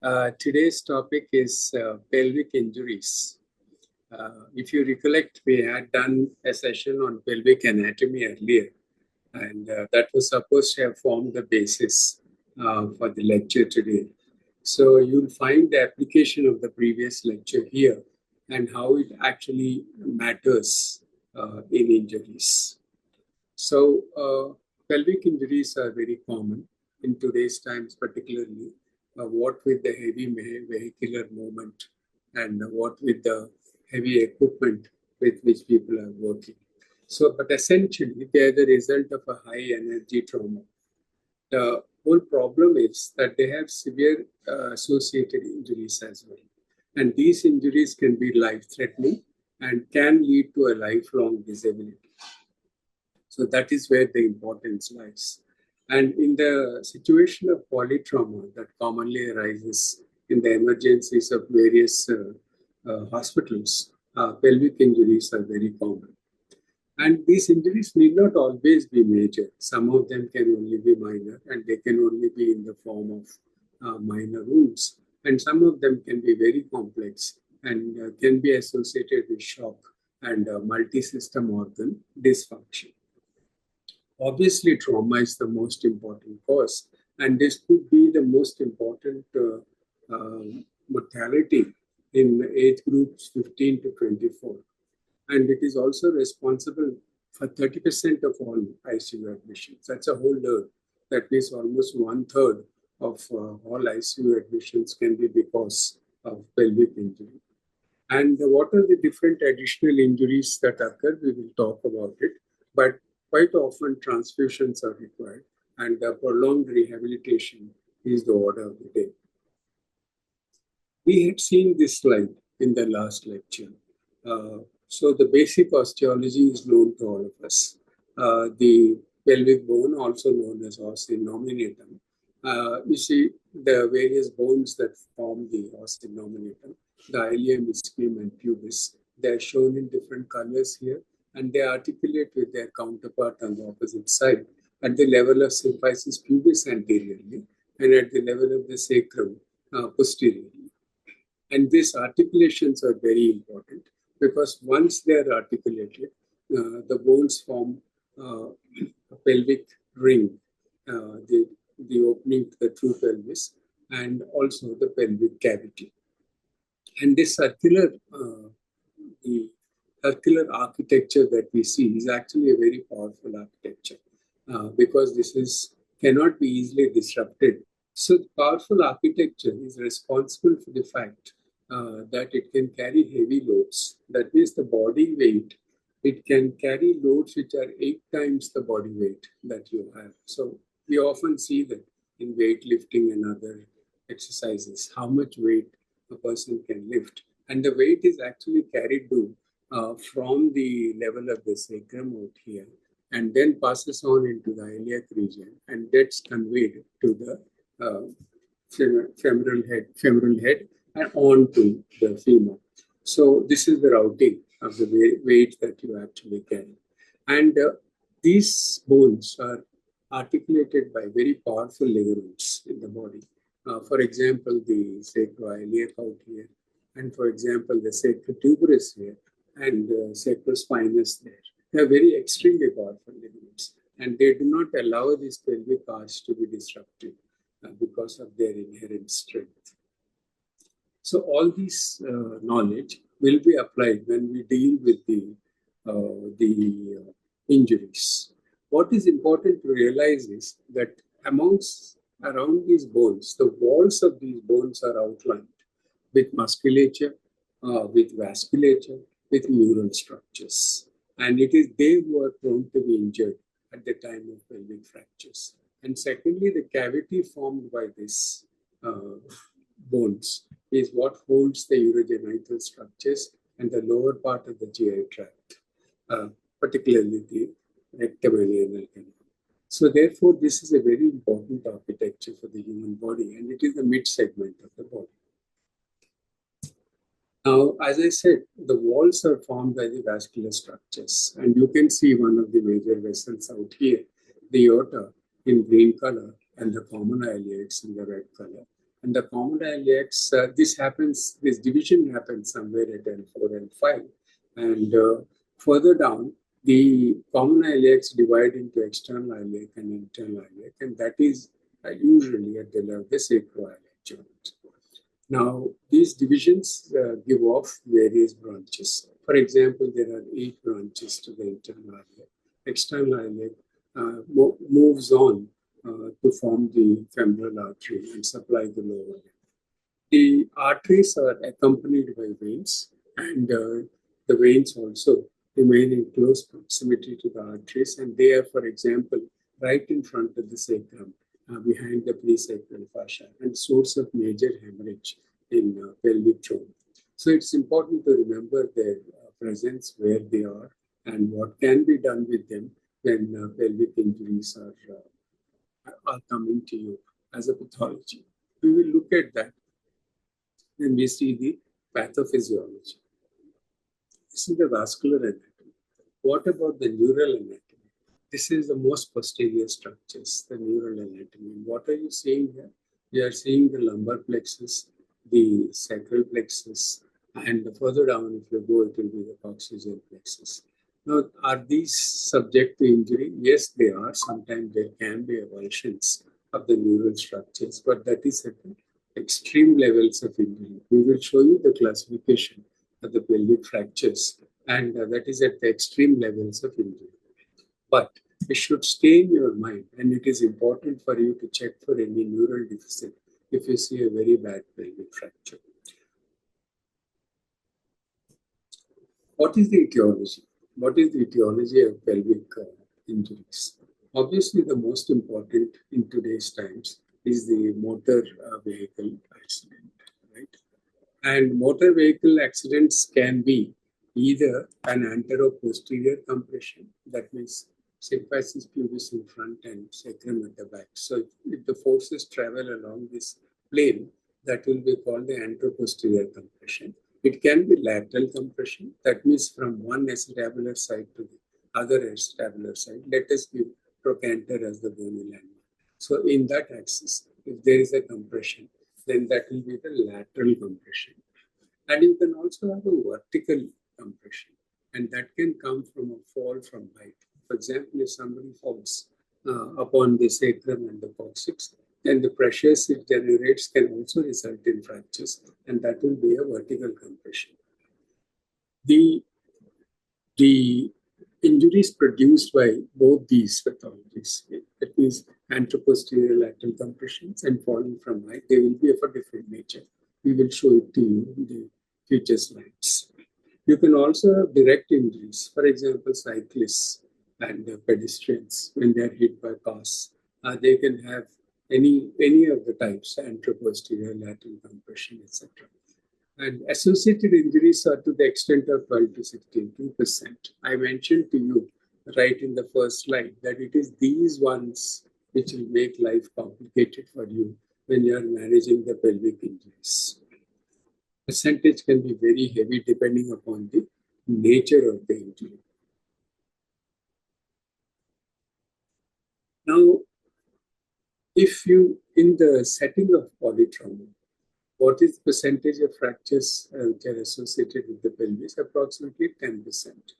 Today's topic is pelvic injuries. If you recollect, we had done a session on pelvic anatomy earlier, and that was supposed to have formed the basis for the lecture today. So you'll find the application of the previous lecture here and how it actually matters in injuries. So pelvic injuries are very common in today's times, particularly what with the heavy vehicular movement and what with the heavy equipment with which people are working. So, but essentially, they are the result of a high energy trauma. The whole problem is that they have severe associated injuries as well. And these injuries can be life-threatening and can lead to a lifelong disability. So that is where the importance lies. And in the situation of polytrauma that commonly arises in the emergencies of various hospitals, pelvic injuries are very common. And these injuries need not always be major. Some of them can only be minor, and they can only be in the form of minor wounds. And some of them can be very complex and can be associated with shock and multi-system organ dysfunction. Obviously, trauma is the most important cause, and this could be the most important mortality in age groups 15 to 24. And it is also responsible for 30% of all ICU admissions. That's a whole lot. That means almost 1/3 of all ICU admissions can be because of pelvic injury. And what are the different additional injuries that occur? We will talk about it. But quite often transfusions are required, and prolonged rehabilitation is the order of the day. We had seen this slide in the last lecture. So the basic osteology is known to all of us. The pelvic bone, also known as ostium nominatum. You see the various bones that form the ostium nominatum, the ilium, ischium, and pubis. They are shown in different colors here, and they articulate with their counterpart on the opposite side at the level of symphysis pubis anteriorly and at the level of the sacrum posteriorly. And these articulations are very important because once they are articulated, the bones form a pelvic ring, the opening to the true pelvis, and also the pelvic cavity. And this circular architecture that we see is actually a very powerful architecture because this cannot be easily disrupted. So the powerful architecture is responsible for the fact that it can carry heavy loads. That means the body weight, it can carry loads which are 8 times the body weight that you have. So we often see that in weightlifting and other exercises, how much weight a person can lift. And the weight is actually carried to from the level of the sacrum out here and then passes on into the iliac region and gets conveyed to the femoral head and on to the femur. So this is the routing of the weight that you actually carry. And these bones are articulated by very powerful ligaments in the body. For example, the sacroiliac out here, and for example, the sacrotuberous here, and sacrospinous there. They are very extremely powerful ligaments, and they do not allow this pelvic arch to be disrupted because of their inherent strength. So all this knowledge will be applied when we deal with the injuries. What is important to realize is that around these bones, the walls of these bones are outlined with musculature, with vasculature, with neural structures. And it is they who are prone to be injured at the time of pelvic fractures. And secondly, the cavity formed by these bones is what holds the urogenital structures and the lower part of the GI tract, particularly the rectum and anal canal. So therefore, this is a very important architecture for the human body, and it is the mid-segment of the body. Now, as I said, the walls are formed by the vascular structures, and you can see one of the major vessels out here, the aorta in green color and the common iliacs in the red color. And the common iliacs, this division happens somewhere at L4, L5. And further down, the common iliacs divide into external iliac and internal iliac, and that is usually at the level of the sacroiliac joint. Now, these divisions give off various branches. For example, there are 8 branches to the internal iliac. External iliac moves on to form the femoral artery and supply the lower limb. The arteries are accompanied by veins, and the veins also remain in close proximity to the arteries, and they are, for example, right in front of the sacrum, behind the presacral fascia, and source of major hemorrhage in pelvic trauma. So it's important to remember their presence, where they are, and what can be done with them when pelvic injuries are coming to you as a pathology. We will look at that when we see the pathophysiology. This is the vascular anatomy. What about the neural anatomy? This is the most posterior structures, the neural anatomy. What are you seeing here? You are seeing the lumbar plexus, the sacral plexus, and further down, if you go, it will be the coccygeal plexus. Now, are these subject to injury? Yes, they are. Sometimes there can be avulsions of the neural structures, but that is at extreme levels of injury. We will show you the classification of the pelvic fractures, and that is at the extreme levels of injury. But it should stay in your mind, and it is important for you to check for any neural deficit if you see a very bad pelvic fracture. What is the etiology? What is the etiology of pelvic injuries? Obviously, the most important in today's times is the motor vehicle accident, right? And motor vehicle accidents can be either an anteroposterior compression, that means symphysis pubis in front and sacrum at the back. So if the forces travel along this plane, that will be called the anteroposterior compression. It can be lateral compression, that means from one acetabular side to the other acetabular side. Let us give trochanter as the bony landmark. So in that axis, if there is a compression, then that will be the lateral compression. And you can also have a vertical compression, and that can come from a fall from height. For example, if somebody falls upon the sacrum and the coccyx, then the pressures it generates can also result in fractures, and that will be a vertical compression. The injuries produced by both these pathologies, that means anteroposterior lateral compressions and falling from height, they will be of a different nature. We will show it to you in the future slides. You can also have direct injuries. For example, cyclists and pedestrians, when they are hit by cars, they can have any of the types, anteroposterior, lateral compression, etc. And associated injuries are to the extent of 12 to 16%. I mentioned to you right in the first slide that it is these ones which will make life complicated for you when you are managing the pelvic injuries. Percentage can be very heavy depending upon the nature of the injury. Now, if you, in the setting of polytrauma, what is the percentage of fractures which are associated with the pelvis? Approximately 10%.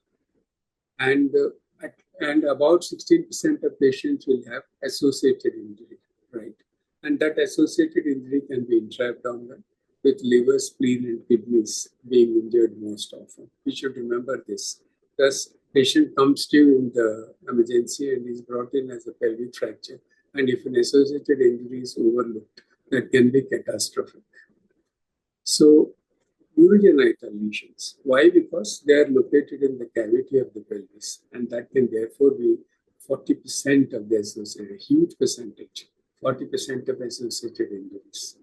And about 16% of patients will have associated injury, right? And that associated injury can be intra-abdominal, with liver, spleen, and kidneys being injured most often. We should remember this. Thus, patient comes to you in the emergency and is brought in as a pelvic fracture. And if an associated injury is overlooked, that can be catastrophic. So, urogenital lesions. Why? Because they are located in the cavity of the pelvis, and that can therefore be 40% of the associated, a huge percentage, 40% of associated injuries.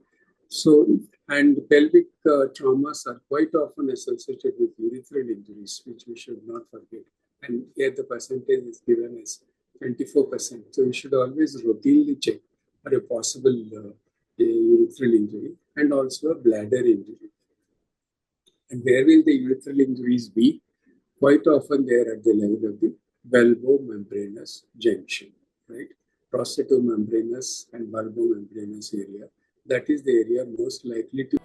So, and pelvic traumas are quite often associated with urethral injuries, which we should not forget. And here the percentage is given as 24%. So, we should always routinely check for a possible urethral injury and also a bladder injury. And where will the urethral injuries be? Quite often they are at the level of the bulbomembranous junction, right? Prostatomembranous and bulbomembranous area. that is the area most likely to